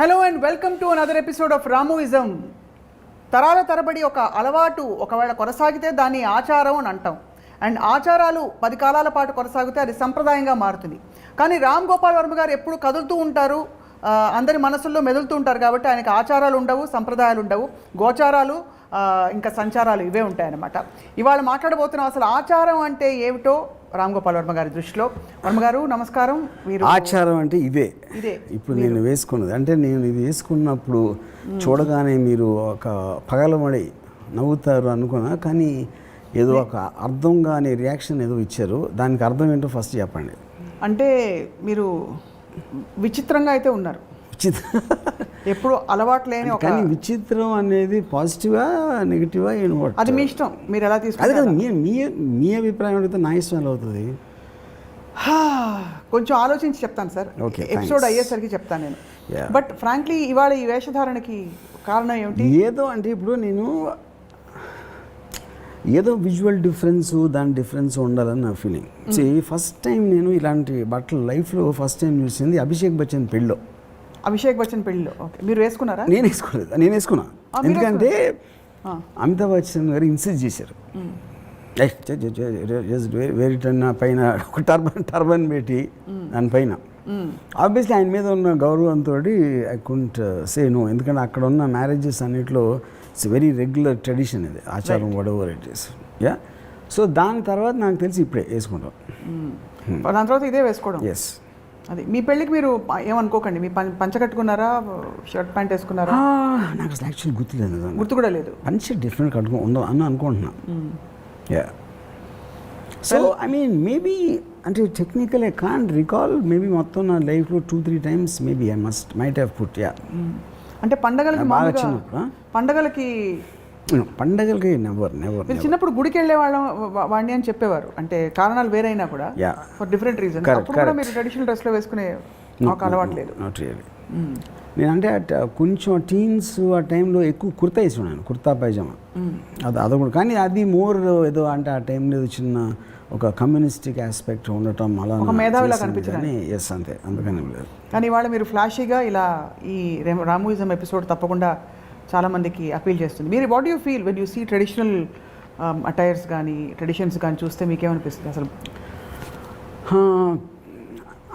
Hello and welcome to another episode of Ramuism. తరాల తరబడి ఒక అలవాటు ఒకవేళ కొనసాగితే దాన్ని ఆచారం అని అంటాం. అండ్ ఆచారాలు 10 కాలాల పాటు కొనసాగితే అది సంప్రదాయంగా మారుతుంది. కానీ రామ్ గోపాల్ వర్మ గారు ఎప్పుడు కదులుతూ ఉంటారు, అందరి మనసుల్లో మెదులుతూ ఉంటారు. కాబట్టి ఆయనకి ఆచారాలు ఉండవు, సంప్రదాయాలు ఉండవు, గోచారాలు ఇంకా సంచారాలు ఇవే ఉంటాయన్నమాట. ఇవాళ మాట్లాడబోతున్నాం అసలు ఆచారం అంటే ఏమిటో రామ్ గోపాల్ వర్మ గారి దృష్టిలో. వర్మ గారు నమస్కారం. మీరు ఆచారం అంటే ఇదే ఇప్పుడు నేను వేసుకున్నది అంటే నేను ఇది వేసుకున్నప్పుడు చూడగానే మీరు ఒక పగలమడి నవ్వుతారు అనుకున్నా, కానీ ఏదో ఒక అర్థం కాని రియాక్షన్ ఏదో ఇచ్చారు. దానికి అర్థం ఏంటో ఫస్ట్ చెప్పండి. అంటే మీరు విచిత్రంగా అయితే ఉన్నారు. ఎప్పుడు అలవాటు లేని కానీ విచిత్రం అనేది పాజిటివా నెగిటివా ఏమోటి అది మీ ఇష్టం, మీరు ఎలా తీసుకుంటారు. అది కదా మీ అభిప్రాయం అడిగితే నా ఇష్టం ఎలా అవుతుంది? కొంచెం ఆలోచించి చెప్తాను సార్, ఎపిసోడ్ అయ్యేసరికి చెప్తాను నేను. బట్ ఫ్రాంక్లీ ఇవాళ ఈ వేషధారణకి కారణం ఏమిటి? ఏదో అంటే ఇప్పుడు నేను ఏదో విజువల్ దాని డిఫరెన్స్ ఉండాలని నా ఫీలింగ్. ఫస్ట్ టైం నేను ఇలాంటి బట్టలు లైఫ్లో ఫస్ట్ టైం చూసింది అభిషేక్ బచ్చన్ పెళ్ళిలో. అభిషేక్ బచ్చన్ పెళ్ళిలో మీరు వేసుకున్నారా? నేను వేసుకోలేదు, నేను వేసుకున్నా. ఎందుకంటే అమితాబ్ బచ్చన్ గారు ఇన్సిస్ట్ చేశారు, వేరిటన్న పైన ఒక టర్బన్ పెట్టి దాని పైన. ఆబ్వియస్లీ ఆయన మీద ఉన్న గౌరవంతో ఐ కుంట్ సే నో. ఎందుకంటే అక్కడ ఉన్న మ్యారేజెస్ అన్నిట్లో ఇట్స్ వెరీ రెగ్యులర్ ట్రెడిషన్, ఇది ఆచారం whatever it is. Yeah, so దాని తర్వాత నాకు తెలిసి ఇప్పుడే వేసుకుంటాం. దాని తర్వాత ఇదే వేసుకోవడం. ఎస్. అది మీ పెళ్ళికి మీరు ఏమనుకోకండి, మీ పంచ కట్టుకున్నారా, షర్ట్ ప్యాంట్ వేసుకున్నారా? నాకు అసలు యాక్చువల్లీ గుర్తులేదు, గుర్తు కూడా లేదు. పంచ డిఫరెంట్ అనుకుంటున్నా. Yeah, so I mean maybe అంటే technical I can't recall, maybe మొత్తం నా లైఫ్లో 2-3 times maybe I might have put. Yeah, అంటే పండగలకి పండగలకి నెవర్ చిన్నప్పుడు గుడికి వెళ్ళే వాడిని అని చెప్పేవారు. అంటే కారణాలు వేరైనా కూడా ఫర్ డిఫరెంట్ రీజన్. అప్పుడు కూడా మీరు ట్రెడిషనల్ డ్రెస్లో వేసుకునే ఒక అలవాటు లేదు? Not really. నేనంటే కొంచెం టీన్స్ ఆ టైంలో ఎక్కువ కుర్తా వేసుకున్నాను, కుర్తా పైజామా. అది కూడా, కానీ అది మోర్ ఏదో అంటే ఆ టైంలో చిన్న ఒక కమ్యూనిస్టిక్ ఆస్పెక్ట్ ఉండటం అలా మేధావిలా కనిపించింది. ఎస్, అంతే, అందుకని లేదు. కానీ ఇవాళ మీరు ఫ్లాషీగా ఇలా ఈ రామూయిజం ఎపిసోడ్ తప్పకుండా చాలామందికి అపీల్ చేస్తుంది. మీరు what you feel when you see traditional attires కానీ ట్రెడిషన్స్ కానీ చూస్తే మీకేమనిపిస్తుంది అసలు?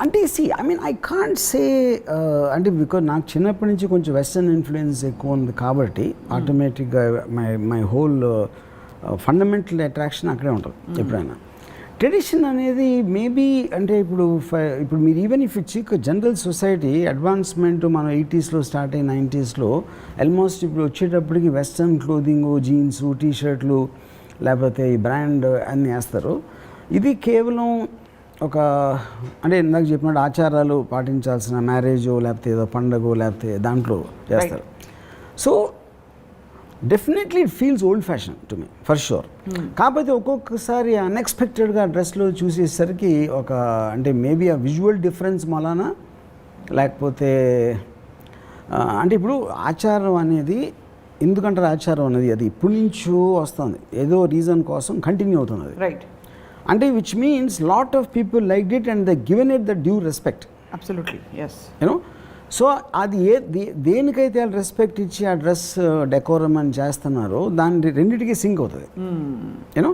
అంటే I mean I can't say అంటే బికాజ్ నాకు చిన్నప్పటి నుంచి కొంచెం వెస్టర్న్ ఇన్ఫ్లుయెన్స్ ఎక్కువ ఉంది కాబట్టి ఆటోమేటిక్గా మై హోల్ ఫండమెంటల్ అట్రాక్షన్ అక్కడే ఉంటుంది ఎప్పుడైనా. ట్రెడిషన్ అనేది మేబీ అంటే ఇప్పుడు మీరు even if it's general society advancement మనం 80sలో స్టార్ట్ అయ్యి 90sలో ఆల్మోస్ట్ ఇప్పుడు వచ్చేటప్పటికి వెస్ట్రన్ క్లోదింగ్, జీన్స్, టీషర్ట్లు, లేకపోతే ఈ బ్రాండ్ అన్నీ వేస్తారు. ఇది కేవలం ఒక అంటే ఇందాక చెప్పినట్టు ఆచారాలు పాటించాల్సిన మ్యారేజో లేకపోతే ఏదో పండగో లేకపోతే దాంట్లో చేస్తారు. So definitely it feels old fashion to me for sure. కాకపోతే ఒక్కొక్కసారి అన్ఎక్స్పెక్టెడ్గా డ్రెస్లో చూసేసరికి ఒక అంటే మేబీ ఆ విజువల్ డిఫరెన్స్ వలన, లేకపోతే అంటే ఇప్పుడు ఆచారం అనేది ఎందుకంటారు, ఆచారం అనేది అది ఇప్పటి నుంచో వస్తుంది, ఏదో రీజన్ కోసం కంటిన్యూ అవుతుంది అది. రైట్. అంటే which means lot of people like it and the given it the due respect. Absolutely, yes. You know, so అది దేనికైతే వాళ్ళు రెస్పెక్ట్ ఇచ్చి ఆ డ్రెస్ డెకోరం అని చేస్తున్నారో దాని రెండింటికి సింక్ అవుతుంది. యూనో,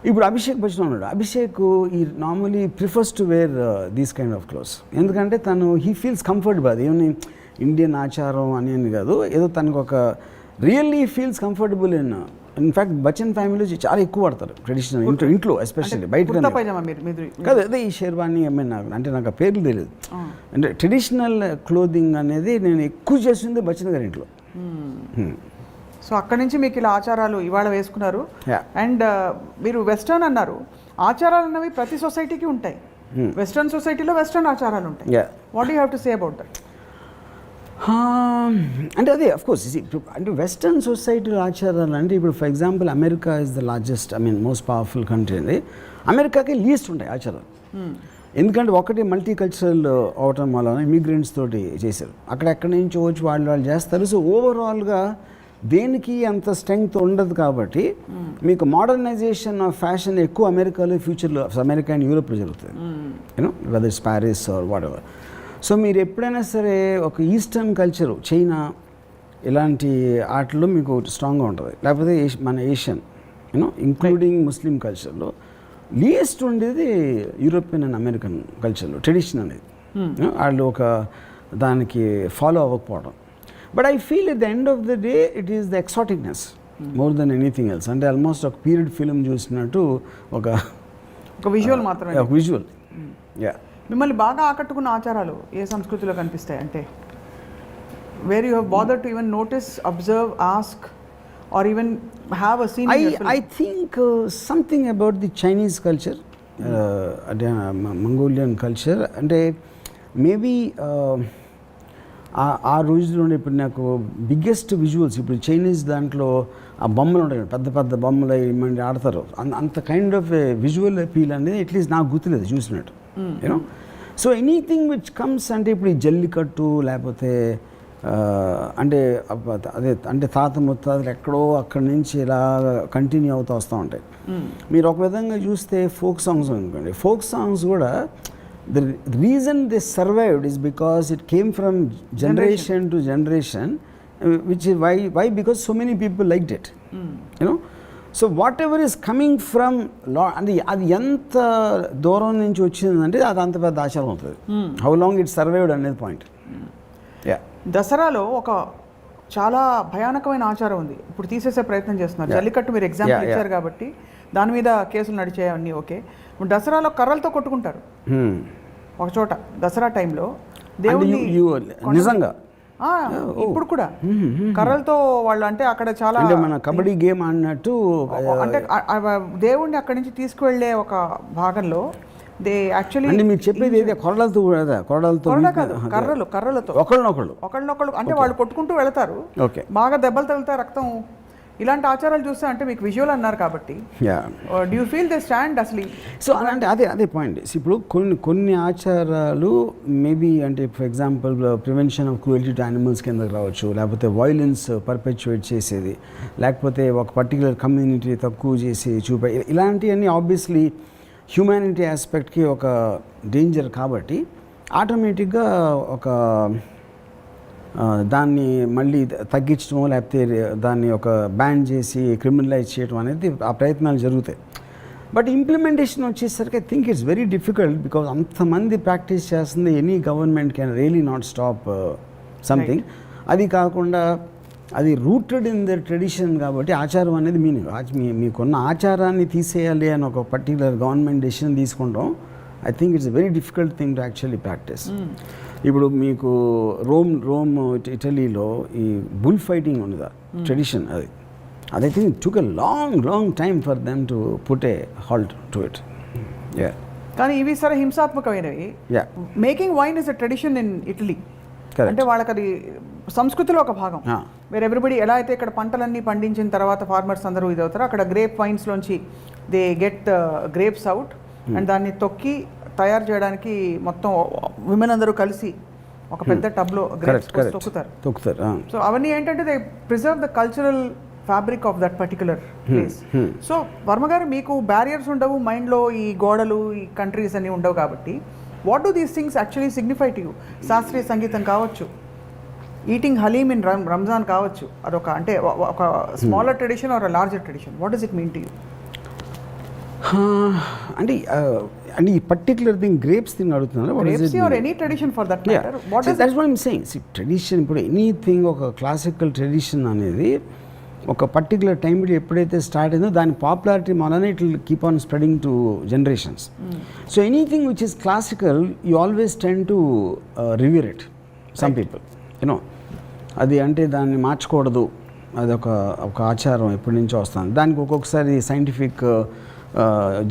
ఇప్పుడు అభిషేక్ బచ్చన్ ఉన్నాడు. అభిషేక్ ఈ normally prefers to wear these kind of clothes. ఎందుకంటే తను హీ ఫీల్స్ కంఫర్టబుల్. అది ఏమని ఇండియన్ ఆచారం అని కాదు, ఏదో తనకు ఒక really feels comfortable. In fact Bachchan family చాలా ఎక్కువ పడతారు ట్రెడిషనల్ ఇంట్లో ఎస్పెషల్లీ. బయట కాదు, అదే ఈ షేర్వాణి అంటే నాకు ఆ పేర్లు తెలియదు. అంటే ట్రెడిషనల్ క్లోదింగ్ అనేది నేను ఎక్కువ చేస్తుంది బచ్చన్ గారి ఇంట్లో. సో అక్కడి నుంచి మీకు ఇలా ఆచారాలు ఇవాళ వేసుకున్నారు. అండ్ మీరు వెస్టర్న్ అన్నారు. ఆచారాలు అన్నవి ప్రతి సొసైటీకి ఉంటాయి. వెస్టర్న్ సొసైటీలో వెస్టర్న్ ఆచారాలు ఉంటాయి. What you have to say about that? అంటే అదే అఫ్కోర్స్ అంటే వెస్టర్న్ సొసైటీలో ఆచారాలు అంటే ఇప్పుడు for example America is the largest most powerful country అండి. అమెరికాకి లీస్ట్ ఉంటాయి ఆచారాలు. ఎందుకంటే ఒకటి మల్టీ కల్చరల్ అవటం వల్ల ఇమిగ్రెంట్స్ తోటి చేశారు, అక్కడెక్కడి నుంచి వచ్చి వాళ్ళు చేస్తారు. సో ఓవరాల్గా దేనికి అంత స్ట్రెంగ్త్ ఉండదు కాబట్టి మీకు మోడర్నైజేషన్ ఆఫ్ ఫ్యాషన్ ఎక్కువ అమెరికాలో ఫ్యూచర్లో అమెరికా అండ్ యూరోప్లో జరుగుతుంది. You know whether it's Paris or whatever. So మీరు ఎప్పుడైనా సరే ఒక ఈస్టర్న్ కల్చరు చైనా ఇలాంటి ఆటల్లో మీకు స్ట్రాంగ్గా ఉంటుంది, లేకపోతే మన ఏషియన్ ఇంక్లూడింగ్ ముస్లిం కల్చర్లో లీయెస్ట్ ఉండేది యూరోపియన్ అండ్ అమెరికన్ కల్చర్లో ట్రెడిషన్ అనేది వాళ్ళు ఒక దానికి ఫాలో అవ్వకపోవడం. But I feel at the end of the day it is the exoticness more than anything else. అంటే ఆల్మోస్ట్ ఒక పీరియడ్ ఫిల్మ్ చూసినట్టు ఒక విజువల్ మాత్రమే, ఒక విజువల్. యా, మిమ్మల్ని బాగా ఆకట్టుకున్న ఆచారాలు ఏ సంస్కృతిలో కనిపిస్తాయి అంటే where you have bother to even notice, observe, ask or even have a scene in your film? I think something about the Chinese culture, Mongolian culture, అంటే మేబీ ఆ రోజుల్లో ఇప్పుడు నాకు బిగ్గెస్ట్ విజువల్స్ ఇప్పుడు చైనీస్ దాంట్లో ఆ బొమ్మలు ఉంటాయి, పెద్ద పెద్ద బొమ్మలు ఏమంటే ఆడతారు, అంత కైండ్ ఆఫ్ విజువల్ అపీల్ అనేది అట్లీస్ట్ నాకు గుర్తులేదు చూసినట్టు. You know, so anything which comes అంటే ఇప్పుడు ఈ జల్లికట్టు లేకపోతే అంటే అదే అంటే తాత ముత్తాతలు ఎక్కడో అక్కడి నుంచి ఇలా కంటిన్యూ అవుతూ వస్తూ ఉంటాయి. మీరు ఒక విధంగా చూస్తే ఫోక్ సాంగ్స్ అనుకోండి, ఫోక్ సాంగ్స్ కూడా the reason they survived is because it came from generation to generation, which is why because so many people liked it. You know, so whatever is coming from అంటే అది ఎంత దూరం నుంచి వచ్చిందంటే అది అంత పెద్ద ఆచారం అవుతుంది. హౌ లాంగ్ ఇట్ సర్వైవ్డ్ అనేది పాయింట్. యా, దసరాలో ఒక చాలా భయానకమైన ఆచారం ఉంది, ఇప్పుడు తీసేసే ప్రయత్నం చేస్తున్నారు. జల్లికట్టు మీరు ఎగ్జాంపుల్ ఇచ్చారు కాబట్టి దాని మీద కేసులు నడిచాయి అన్నీ ఓకే. ఇప్పుడు దసరాలో కర్రలతో కొట్టుకుంటారు ఒక చోట దసరా టైంలో దేవుడిని నిజంగా ఇప్పుడు కూడా కర్రలతో వాళ్ళు అంటే అక్కడ చాలా మన కబడ్డీ గేమ్ ఆడినట్టు అంటే దేవుడిని అక్కడి నుంచి తీసుకువెళ్ళే ఒక భాగంలో దే యాక్చువల్లీ మీరు చెప్పేది ఏదో కొరడాలతో కర్రలతో ఒకళ్ళనొకళ్ళు అంటే వాళ్ళు కొట్టుకుంటూ వెళతారు, బాగా దెబ్బలు తగులుతాయి, రక్తం, ఇలాంటి ఆచారాలు చూస్తే అంటే మీకు విజువల్ అన్నారు కాబట్టి do you feel they stand అసలు? సో అంటే అదే పాయింట్. ఇప్పుడు కొన్ని ఆచారాలు మేబీ అంటే for example prevention of cruelty to animals కిందకి రావచ్చు, లేకపోతే వైలెన్స్ పర్పెచువేట్ చేసేది, లేకపోతే ఒక పర్టికులర్ కమ్యూనిటీ తక్కువ చేసి చూపే, ఇలాంటివన్నీ ఆబ్వియస్లీ హ్యూమానిటీ ఆస్పెక్ట్కి ఒక డేంజర్ కాబట్టి ఆటోమేటిక్గా ఒక దాన్ని మళ్ళీ తగ్గించడం లేకపోతే దాన్ని ఒక బ్యాన్ చేసి క్రిమినలైజ్ చేయడం అనేది ఆ ప్రయత్నాలు జరుగుతాయి. బట్ ఇంప్లిమెంటేషన్ వచ్చేసరికి I think it's very difficult because అంతమంది ప్రాక్టీస్ చేస్తుంది, any government can really not stop something. అది కాకుండా అది రూటెడ్ ఇన్ ద ట్రెడిషన్ కాబట్టి ఆచారం అనేది మీకున్న ఆచారాన్ని తీసేయాలి అని ఒక పర్టికులర్ గవర్నమెంట్ డెసిషన్ తీసుకుంటాం. I think it's very difficult thing to actually practise. ఇప్పుడు మీకు రోమ్ ఇటలీలో ఈ బుల్ ఫైటింగ్ ఉన్నదా ట్రెడిషన్, అది I think took a long time for them to put a halt to it. Yeah, కానీ ఇవి సరే హింసాత్మకమైనవి. Making wine is a tradition in Italy, అంటే వాళ్ళకి అది సంస్కృతిలో ఒక భాగం. వేర్ ఎవ్రీబడి ఎలా అయితే ఇక్కడ పంటలన్నీ పండించిన తర్వాత ఫార్మర్స్ అందరూ ఇది అవుతారో, అక్కడ గ్రేప్ వైన్స్లోంచి they get grapes out and దాన్ని తొక్కి తయారు చేయడానికి మొత్తం విమెన్ అందరూ కలిసి ఒక పెద్ద టబ్లో గ్రేప్స్ తొక్కుతారు. సో అవన్నీ ఏంటంటే they preserve the cultural fabric of that particular place. So Varma గారు, మీకు బ్యారియర్స్ ఉండవు మైండ్లో, ఈ గోడలు ఈ కంట్రీస్ అన్నీ ఉండవు కాబట్టి what do these things actually signify to you? శాస్త్రీయ సంగీతం కావచ్చు, ఈటింగ్ హలీమ్ ఇన్ రంజాన్ కావచ్చు, అదొక అంటే ఒక smaller tradition or larger tradition, what does it mean to you? అంటే ఈ పర్టికులర్ థింగ్ గ్రేప్స్ థింగ్ అడుగుతున్నారు, any tradition for that matter, what is that's what I am saying. Tradition ఇప్పుడు ఎనీథింగ్ ఒక classical tradition అనేది ఒక particular టైంలో ఎప్పుడైతే start అయిందో దాని పాపులారిటీ వలన it will keep on spreading to generations. So anything which is classical you always tend to reviewer it. Some people you know అది అంటే దాన్ని మార్చకూడదు, అది ఒక ఆచారం ఎప్పటి నుంచో వస్తుంది. దానికి ఒక్కొక్కసారి సైంటిఫిక్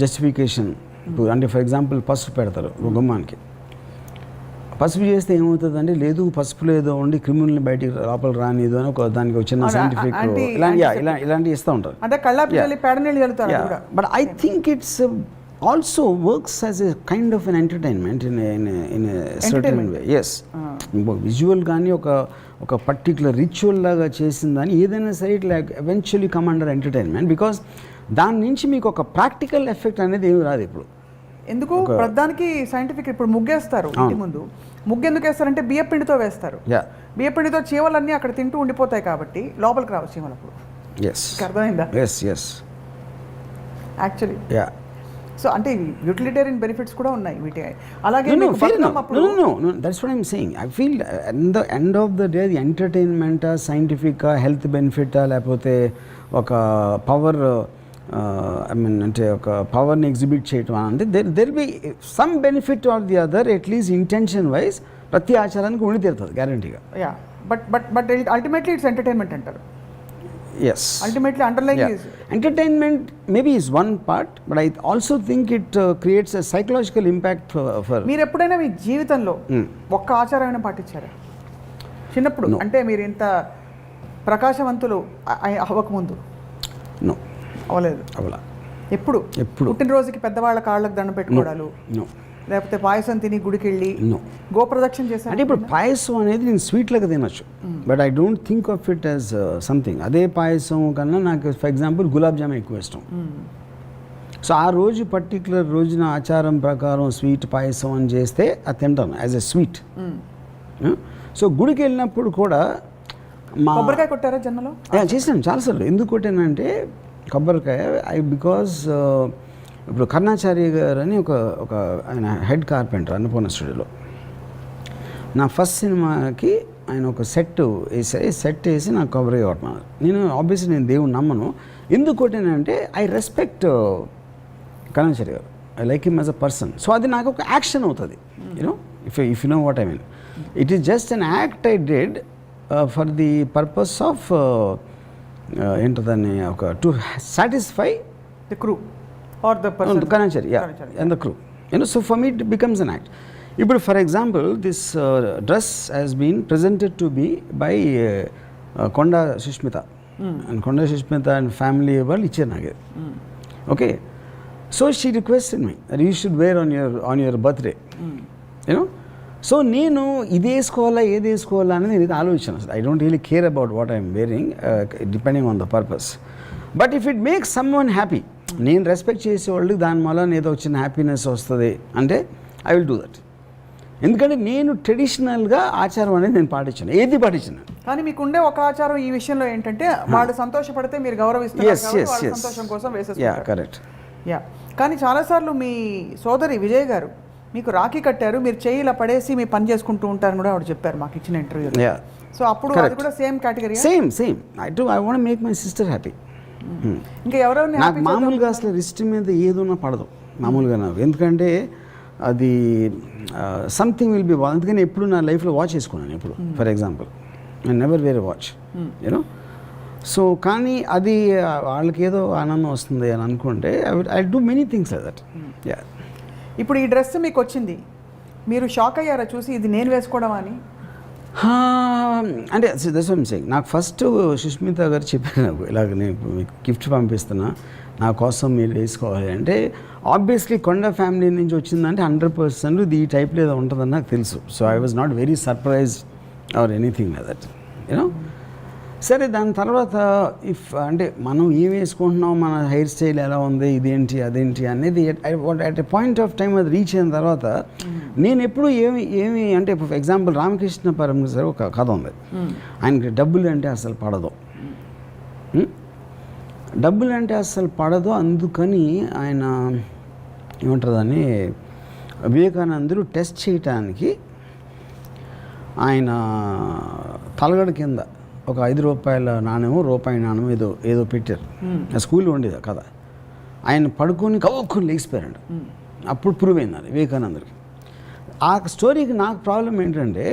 జస్టిఫికేషన్, అంటే ఫర్ ఎగ్జాంపుల్ పసుపు పెడతారు గుమ్మానికి, పసుపు చేస్తే ఏమవుతుంది అంటే లేదు పసుపులో ఏదో ఉండి క్రిమినల్ని బయటికి లోపల రానిదు అని ఒక దానికి ఒక చిన్న సైంటిఫిక్ ఇలాంటివి ఇస్తూ ఉంటారు. But I think it's also works as a kind of an entertainment in certain way. Yes, visual కానీ ఒక పర్టికులర్ రిచువల్ లాగా చేసిందని ఏదైనా సరే it like eventually come under entertainment because దాని నుంచి మీకు ఒక ప్రాక్టికల్ ఎఫెక్ట్ అనేది ఏమి రాదు. ఇప్పుడు ఎందుకు ప్రధానికి సైంటిఫిక్ ఇప్పుడు ముగ్గేస్తారు ఇంటి ముందు, ముగ్గు ఎందుకు వేస్తారంటే బియ్యపిండితో వేస్తారు. యా బియ్యపిండితో చీమలన్నీ అక్కడ తింటూ ఉండిపోతాయి కాబట్టి లోపలికి రావు చీమలు అప్పుడు. ఎస్ అర్థమైందా? ఎస్ యాక్చువల్లీ యా సో అంటే యూటిలిటేరియన్ బెనిఫిట్స్ కూడా ఉన్నాయి వీటి. అలాగే No, మీకు fair బతుకమ్మ enough. అప్పుడు No. That's what I'm saying. I feel at the end of the day, the entertainment, scientific, health benefit, లేకపోతే ఒక పవర్ అంటే ఒక పవర్ని ఎగ్జిబిట్ చేయటం అంటే there be some benefit or the other at least intention wise ప్రతి ఆచారానికి ఉండి తీరుతుంది గ్యారంటీగా. Yeah but ultimately it's entertainment అంటారు. Yes ultimately underline is entertainment maybe is one part but I also think it creates a psychological impact for. మీరు ఎప్పుడైనా మీ జీవితంలో ఒక్క ఆచారమైనా పాటించారా చిన్నప్పుడు? అంటే మీరు ఇంత ప్రకాశవంతులు అవ్వకముందు నో అవ్వలేదు. అవలా ఎప్పుడు పుట్టినరోజుకి పెద్దవాళ్ళ కాళ్ళకు దండం పెట్టుకోవడాలు, నో లేకపోతే పాయసం తిని గుడికి వెళ్ళి నో గోప్రదక్షిణ చేశారు? అంటే ఇప్పుడు పాయసం అనేది నేను స్వీట్లుగా తినొచ్చు but I don't think of it as something. అదే పాయసం కన్నా నాకు ఫర్ ఎగ్జాంపుల్ గులాబ్ జామ్ ఎక్కువ ఇష్టం. సో ఆ రోజు పర్టికులర్ రోజున ఆచారం ప్రకారం స్వీట్ పాయసం అని చేస్తే అది తింటాను యాజ్ ఎ స్వీట్. సో గుడికి వెళ్ళినప్పుడు కూడా మా కొబ్బరికాయ కొట్టారా జన్మలో? చేసినాను చాలాసార్లు. ఎందుకు కొట్టానంటే కొబ్బరికాయ బికాజ్ ఇప్పుడు కర్ణాచార్య గారు అని ఒక ఆయన హెడ్ కార్పెంటర్ అన్నపూర్ణ స్టూడియోలో. నా ఫస్ట్ సినిమాకి ఆయన ఒక సెట్ వేసి నాకు కొబ్బరికాయ కొట్టమన్నారు. నేను ఆబ్వియస్లీ నేను దేవుని నమ్మను. ఎందుకు కొట్టానంటే I respect Karnacharya garu, I like him as a person. So అది నాకు ఒక యాక్షన్ అవుతుంది. You know if you know what I mean. It is just an act I did for the purpose of ఏంటదాన్ని ఒక to satisfy the crew or the person Kanachari and the crew. So for me it becomes an act. ఇప్పుడు for example this dress has been presented to be by Konda Sushmitha and Konda Sushmitha and family వాళ్ళు ఇచ్చారు నాకు. Okay, so she requested me that you should wear on your birthday. You know so నేను ఇది వేసుకోవాలా ఏది వేసుకోవాలా అనేది నేను ఆలోచన. I don't really care about what I'm wearing depending on the purpose. But if it makes someone happy, నేను respect చేసేవాళ్ళు దాని వల్ల ఏదో వచ్చిన హ్యాపీనెస్ వస్తుంది అంటే ఐ విల్ డూ దట్. ఎందుకంటే నేను ట్రెడిషనల్గా ఆచారం అనేది నేను పాటించాను, ఏది పాటించాను. కానీ మీకు ఉండే ఒక ఆచారం ఈ విషయంలో ఏంటంటే వాళ్ళు సంతోషపడితే మీరు గౌరవిస్తున్నారు, సంతోషం కోసం వేసేస్తారు. కరెక్ట్. యా, కానీ చాలాసార్లు మీ సోదరి విజయ్ గారు మీకు రాఖీ కట్టారు, మీరు చేయి ఇలా పడేసి మీ పని చేసుకుంటూ ఉంటారని కూడా ఆవిడ చెప్పారు మాకు ఇచ్చిన ఇంటర్వ్యూలో. సో అప్పుడు అది కూడా same category? Same. I want make my sister happy. ఇంకా ఎవరైనా నాకు మామూలుగా అసలు రిస్ట్ మీద ఏదున్నా పడదు మామూలుగా నాకు. ఎందుకంటే అది సంథింగ్ విల్ బి వాచ్. అందుకని ఎప్పుడు నా లైఫ్లో వాచ్ వేసుకున్నాను ఎప్పుడు. For example I never wear watch, you know. So కానీ అది వాళ్ళకి ఏదో ఆనందం వస్తుంది అని అనుకుంటే I do many things like that. Yeah. ఇప్పుడు ఈ డ్రెస్ మీకు వచ్చింది, మీరు షాక్ అయ్యారా చూసి ఇది నేను వేసుకోవడం అని? అంటే దట్స్ వాట్ ఐమ్ సేయింగ్. నాకు ఫస్ట్ సుష్మిత గారు చెప్పారు నాకు, ఇలాగ నేను మీకు గిఫ్ట్ పంపిస్తున్నా, నా కోసం మీరు వేసుకోవాలి అంటే. ఆబ్వియస్లీ కొండ ఫ్యామిలీ నుంచి వచ్చిందంటే 100% ఈ టైప్లో ఏదో ఉంటుందని నాకు తెలుసు. So I was not very surprise or anything like that, you know. సరే, దాని తర్వాత అంటే మనం ఏం వేసుకుంటున్నాం, మన హెయిర్ స్టైల్ ఎలా ఉంది, ఇదేంటి అదేంటి అనేది at a point of time అది రీచ్ అయిన తర్వాత నేను ఎప్పుడు ఏమి అంటే ఫర్ ఎగ్జాంపుల్ రామకృష్ణ పరమహంస గారు ఒక కథ ఉంది. ఆయనకి డబ్బులు అంటే అసలు పడదు, డబ్బులు అంటే అసలు పడదు. అందుకని ఆయన ఏమంటారని వివేకానందుడు టెస్ట్ చేయటానికి ఆయన తలగడ కింద ఒక 5 రూపాయల నాణ్యమో రూపాయి నాణ్యమో ఏదో పెట్టారు. స్కూల్లో ఉండేది కదా. ఆయన పడుకొని కవ్వుకొని లేచిపోయాడు. అప్పుడు ప్రూవ్ అయింది అది వివేకానందుడికి. ఆ స్టోరీకి నాకు ప్రాబ్లం ఏంటంటే,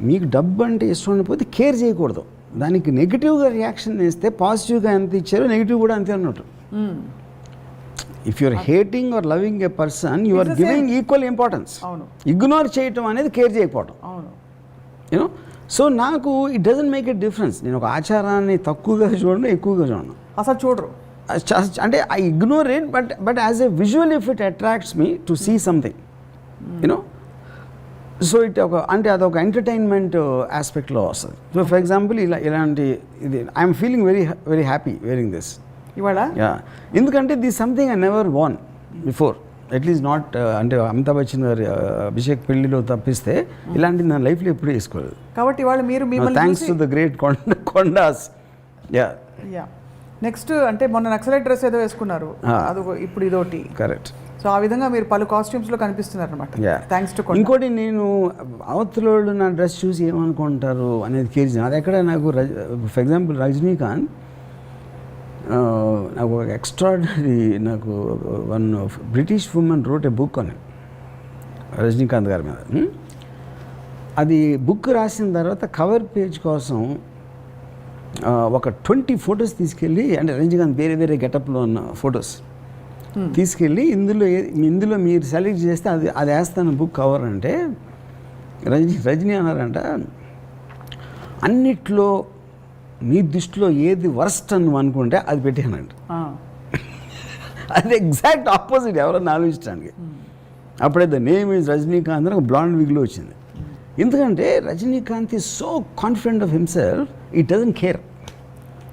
మీకు డబ్బు అంటే ఇష్టం ఉండిపోతే కేర్ చేయకూడదు. దానికి నెగిటివ్గా రియాక్షన్ ఇస్తే పాజిటివ్గా ఎంత ఇచ్చారో నెగిటివ్ కూడా అంతే అన్నట్టు. If you're hating or loving a person you are giving equal importance. Ignore చేయటం అనేది కేర్ చేయకపోవటం, యూనో. సో నాకు it doesn't make a difference. నేను ఒక ఆచారాన్ని తక్కువగా చూడను, ఎక్కువగా చూడను, అసలు చూడరు. అంటే I ignore it but as a visual if it attracts me to see something, you know. So it అంటే అదొక ఎంటర్టైన్మెంట్ ఆస్పెక్ట్లో వస్తుంది. సో ఫర్ ఎగ్జాంపుల్ ఇలాంటి ఇది I'm feeling very happy wearing this ఇవాళ. యా, ఎందుకంటే this something I never won before. At least not అంటే అమితాబ్ బచ్చన్ గారి అభిషేక్ పెళ్లిలో తప్పిస్తే ఇలాంటిది నా లైఫ్లో ఎప్పుడూ వేసుకోలేదు. కాబట్టి వాళ్ళు మీరు మిమ్మల్ని thanks to the great Kondas. Yeah yeah next అంటే మొన్న నక్సలైట్ డ్రెస్ ఏదో వేసుకున్నారు, అది ఇప్పుడు ఇదోటి. కరెక్ట్. సో ఆ విధంగా మీరు పలు కాస్ట్యూమ్స్లో కనిపిస్తున్నారు అనమాట. థ్యాంక్స్ టు ఇంకోటి నేను అవతలోళ్ళు నా డ్రెస్ చూసి ఏమనుకుంటారు అనేది కేర్ చేయను. అది ఎక్కడ నాకు ఫర్ ఎగ్జాంపుల్ రజనీకాంత్ నాకు ఒక ఎక్స్ట్రాడినరీ నాకు one British women wrote a book అని రజనీకాంత్ గారి మీద. అది బుక్ రాసిన తర్వాత కవర్ పేజ్ కోసం ఒక 20 ఫొటోస్ తీసుకెళ్ళి, అంటే రజనీకాంత్ వేరే వేరే గెటప్లో ఉన్న ఫొటోస్ తీసుకెళ్ళి ఇందులో మీరు సెలెక్ట్ చేస్తే అది వేస్తాను బుక్ కవర్ అంటే రజనీ అన్నారంట, అన్నిట్లో నీ దృష్టిలో ఏది వర్స్ట్ అని అనుకుంటే అది పెట్టానంట. అది ఎగ్జాక్ట్ ఆపోజిట్ ఎవరన్నా ఆలోచించడానికి. అప్పుడే ద నేమ్ ఈజ్ రజనీకాంత్ అని ఒక బ్లాండ్ విగ్లో వచ్చింది. ఎందుకంటే Rajinikanth is so confident of himself, it doesn't care.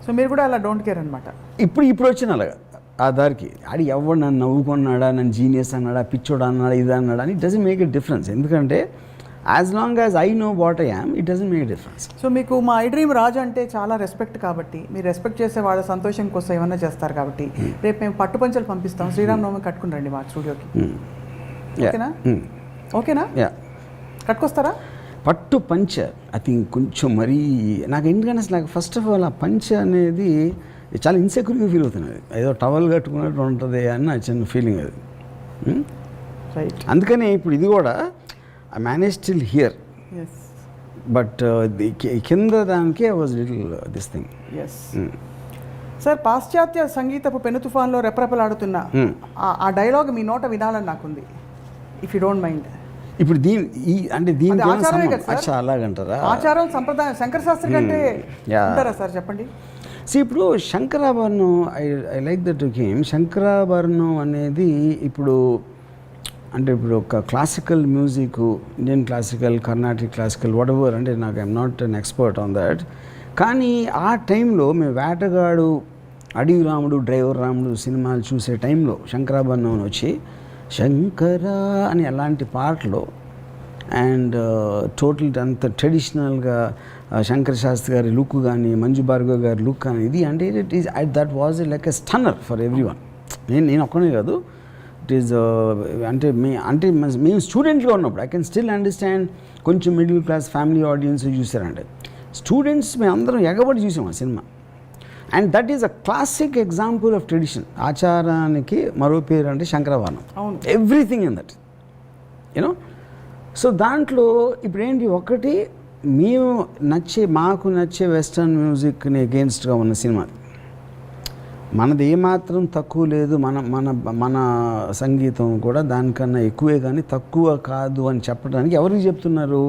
So మీరు కూడా అలా డోంట్ కేర్ అనమాట. ఇప్పుడు వచ్చిన అలాగా ఆ దారికి ఆడి ఎవడు నన్ను నవ్వుకున్నాడా, నన్ను జీనియస్ అన్నాడా, పిచ్చోడా అన్నాడా, ఇది అన్నాడా అని it doesn't make a difference. ఎందుకంటే as long as I know what I am, it doesn't make a difference. So మీకు మా ఐ డ్రీమ్ రాజు అంటే చాలా రెస్పెక్ట్ కాబట్టి, మీరు రెస్పెక్ట్ చేసే వాళ్ళ సంతోషం కోసం ఏమన్నా చేస్తారు కాబట్టి, రేపు మేము పట్టు పంచలు పంపిస్తాం, శ్రీరామనవమి కట్టుకుని రండి మా స్టూడియోకి. ఓకేనా? ఓకేనా? కట్టుకొస్తారా? పట్టు పంచ ఐ థింక్ కొంచెం మరీ నాకు ఎందుకంటే అసలు నాకు ఫస్ట్ ఆఫ్ ఆల్ ఆ పంచ అనేది చాలా ఇన్సెక్యూర్గా ఫీల్ అవుతున్నది. ఏదో టవల్ కట్టుకున్నట్టు ఉంటుంది అని నా చిన్న ఫీలింగ్ అది. రైట్. అందుకని ఇప్పుడు ఇది కూడా I manage still here, but కింద దానికి I was little this thing. Yes sir, పాశ్చాత్య సంగీతపు పెను తుఫాన్లో రెపరెపలాడుతున్న ఆ డైలాగ్ మీ నోట వినాలని నాకుంది, ఇఫ్ యూ డోంట్ మైండ్. ఇప్పుడు అంటే దీని అలాగంటారా? ఆచారం సంప్రదాయం శంకర శాస్త్రి కంటే ఉంటారా సార్? చెప్పండి. ఇప్పుడు Shankarabharanam I like that game. Shankarabharanam అనేది ఇప్పుడు ఒక classical music, Indian classical, Carnatic classical, whatever, అంటే నాకు I'm not an expert on that. కానీ ఆ టైంలో మేము వేటగాడు, అడవి రాముడు, డ్రైవర్ రాముడు సినిమాలు చూసే టైంలో శంకరాభరణం వచ్చి శంకరా అని అలాంటి పాటలు అండ్ టోటల్ అంత ట్రెడిషనల్గా శంకర శాస్త్రి గారి లుక్ కానీ, మంజు భార్గవ్ గారి లుక్ కానీ, ఇది అంటే it is that was like a stunner for every one. నేను ఒక్కనే కాదు, ఇట్ ఈస్ అంటే మేము స్టూడెంట్గా ఉన్నప్పుడు ఐ కెన్ స్టిల్ అండర్స్టాండ్. కొంచెం మిడిల్ క్లాస్ ఫ్యామిలీ ఆడియన్స్ చూసారంటే, స్టూడెంట్స్ మేము అందరం ఎగబడి చూసాం ఆ సినిమా. And that is a classic example of tradition. ఆచారానికి మరో పేరు అంటే Shankarabharanam. Everything in that you know. So దాంట్లో ఇప్పుడు ఏంటి, ఒకటి మాకు నచ్చే వెస్టర్న్ మ్యూజిక్ని అగేన్స్ట్గా ఉన్న సినిమా. మనది ఏమాత్రం తక్కువ లేదు, మన సంగీతం కూడా దానికన్నా ఎక్కువే కానీ తక్కువ కాదు అని చెప్పడానికి ఎవరికి చెప్తున్నారు?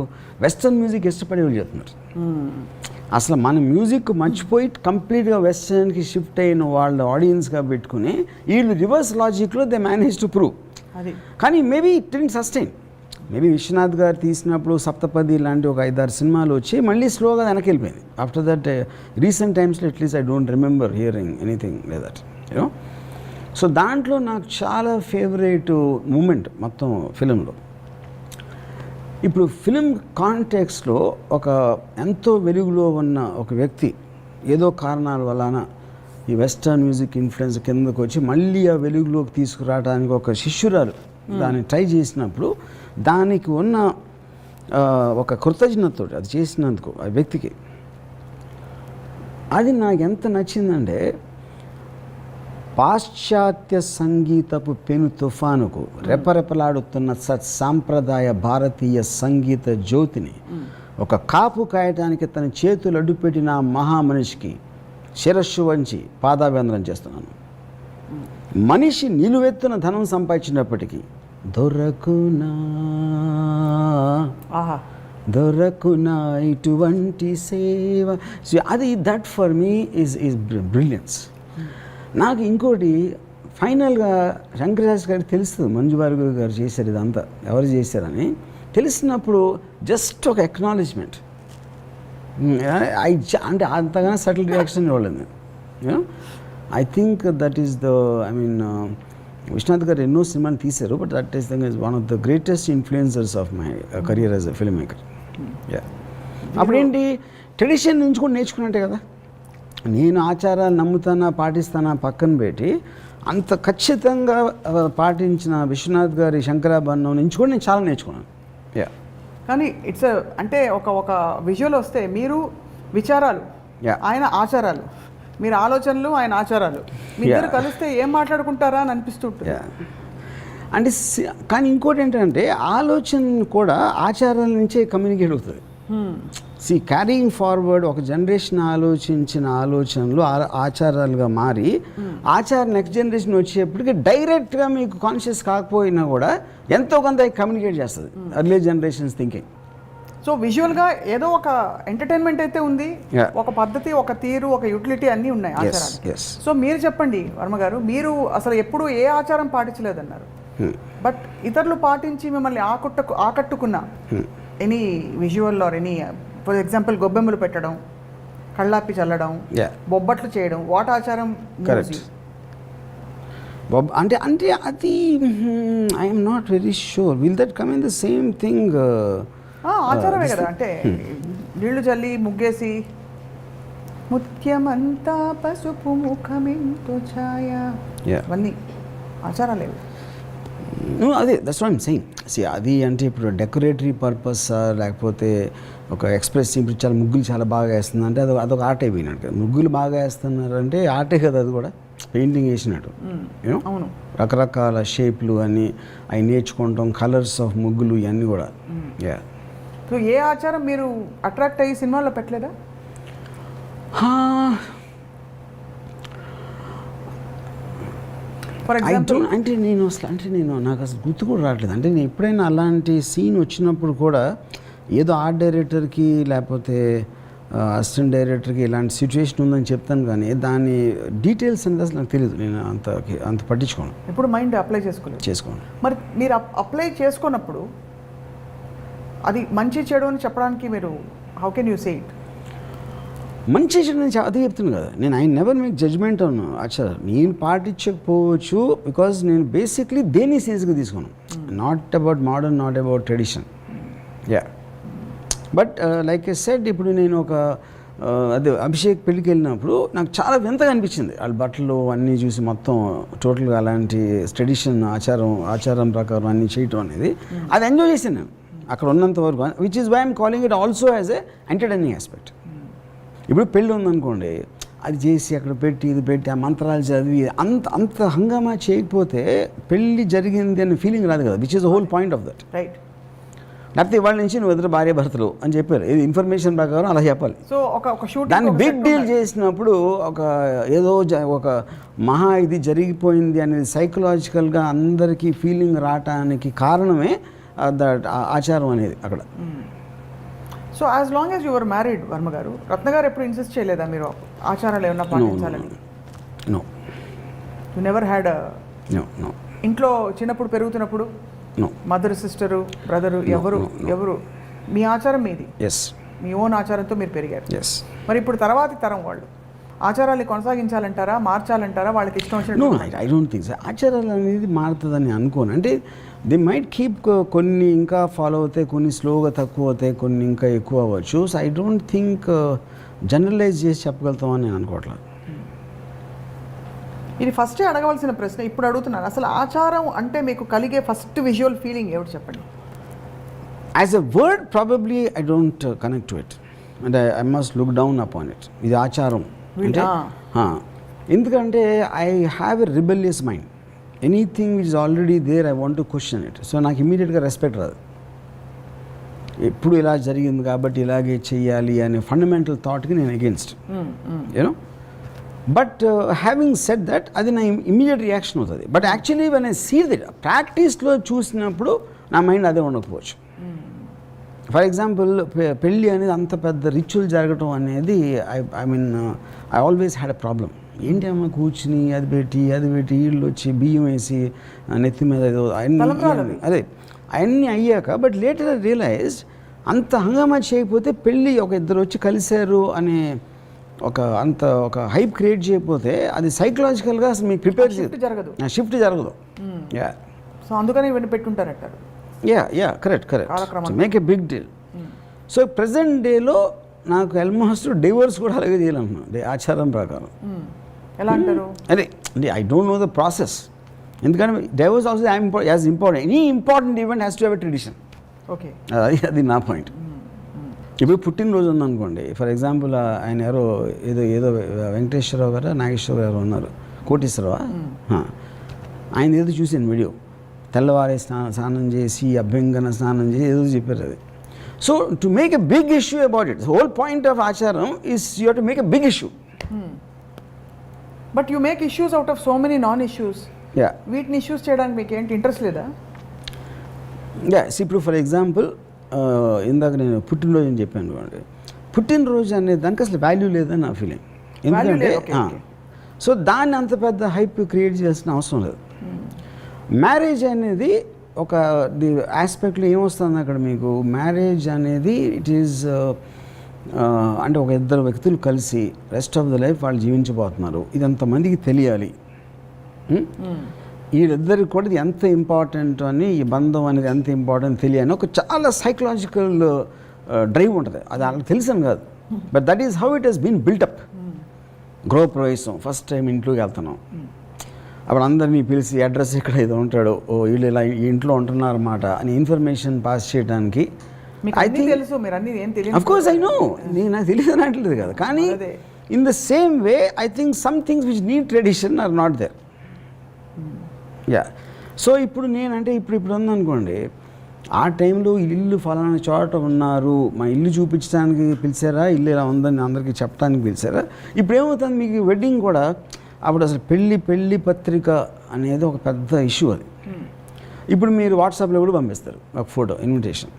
వెస్టర్న్ మ్యూజిక్ ఇష్టపడే వాళ్ళు చెప్తున్నారు. అసలు మన మ్యూజిక్ మర్చిపోయి కంప్లీట్గా వెస్టర్న్కి షిఫ్ట్ అయిన వాళ్ళ ఆడియన్స్గా పెట్టుకుని వీళ్ళు రివర్స్ లాజిక్లో దే మేనేజ్ టు ప్రూవ్. కానీ maybe it didn't sustain. Maybe Vishwanath garu తీసినప్పుడు సప్తపది లాంటి ఒక 5-6 సినిమాలు వచ్చి మళ్ళీ స్లోగా వెనక్కి వెళ్ళిపోయింది. ఆఫ్టర్ దట్ రీసెంట్ టైమ్స్లో at least I don't remember hearing anything like that you know. So దాంట్లో నాకు చాలా ఫేవరెట్ మూమెంట్ మొత్తం ఫిలింలో. ఇప్పుడు ఫిలిం కాంటెక్స్లో ఒక ఎంతో వెలుగులో ఉన్న ఒక వ్యక్తి ఏదో కారణాల వలన ఈ వెస్టర్న్ మ్యూజిక్ ఇన్ఫ్లుయెన్స్ కిందకు వచ్చి మళ్ళీ ఆ వెలుగులోకి తీసుకురావడానికి ఒక శిష్యురాలు దాన్ని ట్రై చేసినప్పుడు దానికి ఉన్న ఒక కృతజ్ఞతతో అది చేసినందుకు ఆ వ్యక్తికి, అది నాకు ఎంత నచ్చిందంటే, పాశ్చాత్య సంగీతపు పెను తుఫానుకు రెపరెపలాడుతున్న సాంప్రదాయ భారతీయ సంగీత జ్యోతిని ఒక కాపు కాయటానికి తన చేతులు అడ్డుపెట్టిన మహామనిషికి శిరస్సు వంచి పాదాభివందనం చేస్తున్నాను. మనిషి నిలువెత్తున ధనం సంపాదించినప్పటికీ దొరకునా ఇటువంటి సేవ. అది that for me is brilliance. నాకు ఇంకోటి ఫైనల్గా శంకర శాస్త్రి గారికి తెలుస్తుంది మంజు భార్గవ్ గారు చేశారు ఇదంతా, ఎవరు చేశారని తెలిసినప్పుడు జస్ట్ ఒక ఎక్నాలెడ్జ్మెంట్. అంటే అంతగా సటిల్ రియాక్షన్ ఇవ్వలేదు. I think that is the Vishwanath garu ఎన్నో సినిమాలు తీశారు, but that is thing is one of the greatest influencers of my career as a film maker. అప్పుడేంటి ట్రెడిషన్ నుంచి కూడా నేర్చుకున్నట్టే కదా. నేను ఆచారాలు నమ్ముతానా పాటిస్తానా పక్కన పెట్టి అంత ఖచ్చితంగా పాటించిన విశ్వనాథ్ గారి శంకరాభరణం నుంచి కూడా నేను చాలా నేర్చుకున్నాను. కానీ ఇట్స్ అంటే ఒక విజువల్ వస్తే మీరు విచారాలు, ఆయన ఆచారాలు, మీరు ఆలోచనలు, ఆయన ఆచారాలు, మీ ఇద్దరు కలిస్తే ఏం మాట్లాడుకుంటారా అని అనిపిస్తుంటుంది. అంటే కానీ ఇంకోటి ఏంటంటే ఆలోచన కూడా ఆచారాల నుంచే కమ్యూనికేట్ అవుతుంది. క్యారీయింగ్ ఫార్వర్డ్ ఒక జనరేషన్ ఆలోచించిన ఆలోచనలు ఆచారాలుగా మారి ఆచారం నెక్స్ట్ జనరేషన్ వచ్చేప్పటికి డైరెక్ట్గా మీకు కాన్షియస్ కాకపోయినా కూడా ఎంతో కొంత కమ్యూనికేట్ చేస్తుంది అర్లీ జనరేషన్స్ థింకింగ్. సో విజువల్గా ఏదో ఒక ఎంటర్టైన్మెంట్ అయితే ఉంది, ఒక పద్ధతి, ఒక తీరు, ఒక యూటిలిటీ అన్నీ ఉన్నాయి ఆచారాలు. సో మీరు చెప్పండి వర్మ గారు, మీరు అసలు ఎప్పుడు ఏ ఆచారం పాటించలేదన్నారు, బట్ ఇతరులు పాటించి మిమ్మల్ని ఆకట్టుకున్న any visual or any, for example గొబ్బెమ్మలు పెట్టడం, కళ్ళాపి చల్లడం, బొబ్బట్లు చేయడం, వాట్ ఆచారం? అంటే అంటే అది I'm not very sure will that come in the same thing. ఆచారమే కదా, అంటే నీళ్లు చల్లి ముగ్గేసి ముత్యమంతా పసుపు ముఖమెంతో ఛాయ, అవన్నీ ఆచారాలేవు. అదే దట్స్ వాట్ ఐమ్ సెయింగ్. అది అంటే ఇప్పుడు డెకరేటరీ పర్పస్ లేకపోతే ఒక ఎక్స్ప్రెస్, ఇప్పుడు చాలా ముగ్గులు చాలా బాగా వేస్తుంది అంటే అదొక ఆర్ట్ అయిపోయినట్టు కదా. ముగ్గులు బాగా వేస్తున్నారు అంటే ఆర్టే కదా, అది కూడా పెయింటింగ్ వేసినట్టు. అవును, రకరకాల షేప్లు అన్నీ అవి నేర్చుకుంటాం, కలర్స్ ఆఫ్ ముగ్గులు ఇవన్నీ కూడా. సో ఏ ఆచారం మీరు అట్రాక్ట్ అయ్యి సినిమాలో పెట్టలేదా? ఫర్ ఎగ్జాంపుల్ అంటే నేను నాకు అసలు గుర్తు కూడా రావట్లేదు. అంటే నేను ఎప్పుడైనా అలాంటి సీన్ వచ్చినప్పుడు కూడా ఏదో ఆర్ట్ డైరెక్టర్కి లేకపోతే అసిస్టెంట్ డైరెక్టర్కి ఇలాంటి సిచ్యువేషన్ ఉందని చెప్తాను, కానీ దాని డీటెయిల్స్ అనేది అసలు నాకు తెలియదు. నేను అంత పట్టించుకోను. ఇప్పుడు మైండ్ అప్లై చేసుకోను. మరి మీరు అప్లై చేసుకున్నప్పుడు అది మంచి చెడు అని చెప్పడానికి మీరు how can you say it? మంచి చెడు నేను అదే చెప్తున్నాను కదా. నేను ఐ నెవర్ మేక్ జడ్జ్మెంట్ అవును ఆచారం. నేను పాటించకపోవచ్చు బికాజ్ నేను బేసిక్లీ దేని సీరియస్గా తీసుకున్నాను. Not about modern, not about tradition. But like I said, ఇప్పుడు నేను ఒక అదే అభిషేక్ పెళ్ళికి వెళ్ళినప్పుడు నాకు చాలా వింతగా అనిపించింది. వాళ్ళ బట్టలు అన్నీ చూసి మొత్తం టోటల్గా అలాంటి ట్రెడిషన్ ఆచారం ప్రకారం అన్నీ చేయటం అనేది అది ఎంజాయ్ చేశాను నేను అక్కడ ఉన్నంత వరకు, which is why I'm calling it also as a entertaining aspect. ఇప్పుడు పెళ్ళి ఉందనుకోండి, అది చేసి అక్కడ పెట్టి ఇది పెట్టి ఆ మంత్రాలు చదివి అంత హంగామా చేయకపోతే పెళ్ళి జరిగింది అనే ఫీలింగ్ రాదు కదా, which is the whole point of that. Right. లేకపోతే ఇవాళ నుంచి నువ్వు ఎదురు భార్య భర్తలు అని చెప్పారు, ఇది ఇన్ఫర్మేషన్ ప్రకారం అలా చెప్పాలి. సో ఒక షూట్ దాన్ని బిగ్ డీల్ చేసినప్పుడు ఒక మహా ఇది జరిగిపోయింది అనేది సైకలాజికల్గా అందరికీ ఫీలింగ్ రావటానికి కారణమే దట్ ఆచారం అనేది అక్కడ. So as long as your married Varma గారు, రత్న గారు ఎప్పుడు ఇన్సిస్ట్ చేయలేదా మీరు ఆచారాలు ఏమన్నా పాటించాలని? No, you never had? No. ఇంట్లో చిన్నప్పుడు పెరుగుతున్నప్పుడు మదర్, సిస్టరు, బ్రదరు ఎవరు మీ ఆచారం మీది, మీ ఓన్ ఆచారంతో మీరు పెరిగారు. మరి ఇప్పుడు తర్వాతి తరం వాళ్ళు ఆచారాన్ని కొనసాగించాలంటారా, మార్చాలంటారా, వాళ్ళకి ఇష్టం వచ్చినట్టు? I don't think so. ఆచారాలు అనేది మారుతుందని అనుకోను. అంటే దే మైట్ కీప్, కొన్ని ఇంకా ఫాలో అవుతాయి, కొన్ని స్లోగా తక్కువ అవుతాయి, కొన్ని ఇంకా ఎక్కువ అవ్వచ్చు. So I don't think generalise చేసి చెప్పగలుగుతామని నేను అనుకోవట్లేదు. ఇది ఫస్టే అడగవలసిన ప్రశ్న, ఇప్పుడు అడుగుతున్నాను. అసలు ఆచారం అంటే మీకు కలిగే ఫస్ట్ విజువల్ ఫీలింగ్ ఏమిటి చెప్పండి? As a word probably I don't connect to it and I must look down upon it. ఇది ఆచారం అంటే ఎందుకంటే I have a rebellious mind. Anything which is already there I want to question it. So నాకు ఇమీడియట్గా respect రాదు. ఎప్పుడు ఇలా జరిగింది కాబట్టి ఇలాగే చెయ్యాలి అనే ఫండమెంటల్ థాట్కి నేను against, you know. But having said that, అది నా ఇమీడియట్ రియాక్షన్ అవుతుంది. But actually when I see that ప్రాక్టీస్లో చూసినప్పుడు నా మైండ్ అదే ఉండకపోవచ్చు. ఫర్ ఎగ్జాంపుల్ పెళ్ళి అనేది అంత పెద్ద రిచువల్ జరగటం అనేది I mean I always had a problem. ఏంటి అమ్మ కూర్చుని అది పెట్టి ఇళ్ళు వచ్చి బియ్యం వేసి నెత్తి మీద ఏదో అదే అవన్నీ అయ్యాక, బట్ లేటర్ ఐ రియలైజ్డ్ అంత హంగామా చేయకపోతే పెళ్ళి ఒక ఇద్దరు వచ్చి కలిశారు అనే ఒక హైప్ క్రియేట్ చేయకపోతే అది సైకలాజికల్గా అసలు మీకు ప్రిపేర్ షిఫ్ట్ జరగదు. షిఫ్ట్ జరగదు. యా సో అందుకని ఇవన్నీ పెట్టుంటారంటారు. Yeah correct make a big deal. So present డేలో నాకు ఆల్మోస్ట్ డివోర్స్ కూడా అలాగే చేయాలనుకున్నాను ఆచారం ప్రకారం. ఎలా అంటారు? అదే అంటే I don't know the process, ఎందుకంటే divorce also as important. Any important event has to have a tradition. Okay, అది నా పాయింట్. ఇప్పుడు పుట్టినరోజు ఉందనుకోండి, ఫర్ ఎగ్జాంపుల్ ఆయన ఎవరో ఏదో వెంకటేశ్వరరావు గారు నాగేశ్వరరావు గారు ఉన్నారు, కోటేశ్వరరావు ఆయన ఏదో చూసాను వీడియో, తెల్లవారే స్నానం చేసి అభ్యంగన స్నానం చేసి ఏదో చెప్పారు అది. So to make a big issue about it, whole point of ఆచారం is you have to make a big issue. But you make issues out of so many non issues. Yeah, వీటిని ఇష్యూస్ చేయడానికి మీకు ఏంటి interest లేదా? Yeah, ఇప్పుడు for example ఇందాక నేను పుట్టినరోజు అని చెప్పాను అనుకోండి, పుట్టినరోజు అనే దానికి అసలు వాల్యూ లేదని నా ఫీలింగ్. ఎందుకంటే సో దాన్ని అంత పెద్ద హైప్ క్రియేట్ చేయాల్సిన అవసరం లేదు. మ్యారేజ్ అనేది ఒక ఆస్పెక్ట్లో ఏమొస్తుంది అక్కడ మీకు, మ్యారేజ్ అనేది ఇట్ ఈజ్ అంటే ఒక ఇద్దరు వ్యక్తులు కలిసి రెస్ట్ ఆఫ్ ద లైఫ్ వాళ్ళు జీవించబోతున్నారు, ఇది అంతమందికి తెలియాలి, వీళ్ళిద్దరికి కూడా ఇది ఎంత ఇంపార్టెంట్ అని, ఈ బంధం అనేది ఎంత ఇంపార్టెంట్ తెలియని ఒక చాలా సైకలాజికల్ డ్రైవ్ ఉంటుంది. అది వాళ్ళకి తెలిసాను కాదు, but that is how it has been built up. గృహప్రవేశం ఫస్ట్ టైం ఇంట్లోకి వెళ్తున్నాం, అప్పుడు అందరినీ పిలిచి అడ్రస్ ఎక్కడ ఏదో ఉంటాడో, ఓ వీళ్ళు ఇలా ఈ ఇంట్లో ఉంటున్నారన్నమాట అని ఇన్ఫర్మేషన్ పాస్ చేయడానికి ఐ థింక్ తెలుసు, మీరు అన్ని ఏం తెలియదు. అఫ్ కోర్స్ ఐ నో, నేను నాకు తెలియదు అనట్లేదు కదా, కానీ in the same way I think some things which need tradition are not there. Yeah, so ఇప్పుడు నేనంటే ఇప్పుడు ఉందనుకోండి, ఆ టైంలో ఇల్లు ఫలానా చోట ఉన్నారు, మా ఇల్లు చూపించడానికి పిలిచారా, ఇల్లు ఇలా ఉందని అందరికీ చెప్పడానికి పిలిచారా. ఇప్పుడు ఏమవుతుంది మీకు వెడ్డింగ్ కూడా, అప్పుడు అసలు పెళ్ళి పత్రిక అనేది ఒక పెద్ద ఇష్యూ అది. ఇప్పుడు మీరు వాట్సాప్లో కూడా పంపిస్తారు ఒక ఫోటో ఇన్విటేషన్,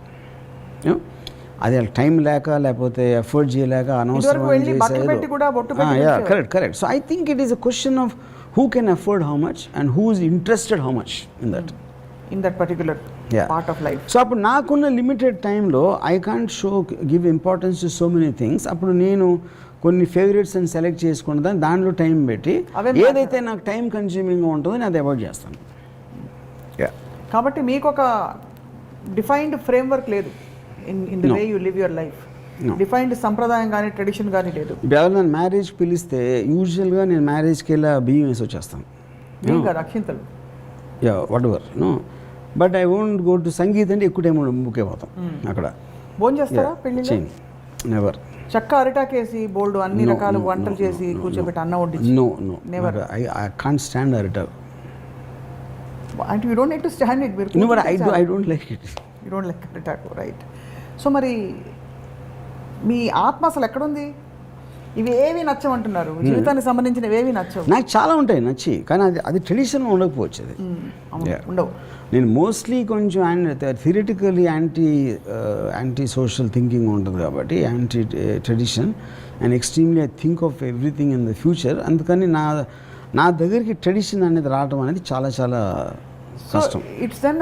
అది టైం లేక లేకపోతే ఎఫర్ట్ చేయలేక అనవసరం correct. So I think it is a question of who can afford how much and who is interested how much in that particular part of life. So appudu naakunna limited time lo I can't give importance to so many things. Appudu nenu konni favorites and select chesukunda danlo time petti edaithe నాకు time consuming గా ఉంటుందో నేను అది avoid చేస్తాను. కాబట్టి మీకు ఒక defined framework లేదు in the way you live your life. Defined సంప్రదాయం కానీ ట్రెడిషన్ కానీ లేదు. ఎవరైనా మ్యారేజ్ పిలిస్తే యూజువల్గా నేను మ్యారేజ్కి వెళ్ళి బియ్యం వేసి వచ్చేస్తాను, అక్షింతలు, yeah whatever no. But I won't go to sangeet అంటే ఎక్కువ టైం బుక్ అయిపోతాం అక్కడ. భోజనం చేస్తారా పెళ్ళిలో? నెవర్. చక్క అరిటాకేసి బోల్డ్ అన్ని రకాల వంటలు చేసి కూర్చోబెట్టి అన్నం వడ్డించి? No never. I can't stand అరిటాక్. అంటే you don't need to stand it. No but I don't like it. You don't like అరిటాక్, రైట్. సో మరి మీ ఆత్మ అసలు ఎక్కడుంది? ఇవి ఏవి నచ్చమంటున్నారు, జీవితానికి సంబంధించినవి ఏవి నచ్చవు? నాకు చాలా ఉంటాయి నచ్చి, కానీ అది ట్రెడిషన్ ఉండకపోవచ్చు. అది ఉండవు. నేను మోస్ట్లీ కొంచెం థియరిటికలీ యాంటీ సోషల్ థింకింగ్ ఉంటుంది కాబట్టి, anti tradition and extremely I think of everything in the future. అందుకని నా దగ్గరికి ట్రెడిషన్ అనేది రావడం అనేది చాలా చాలా కష్టం. It's then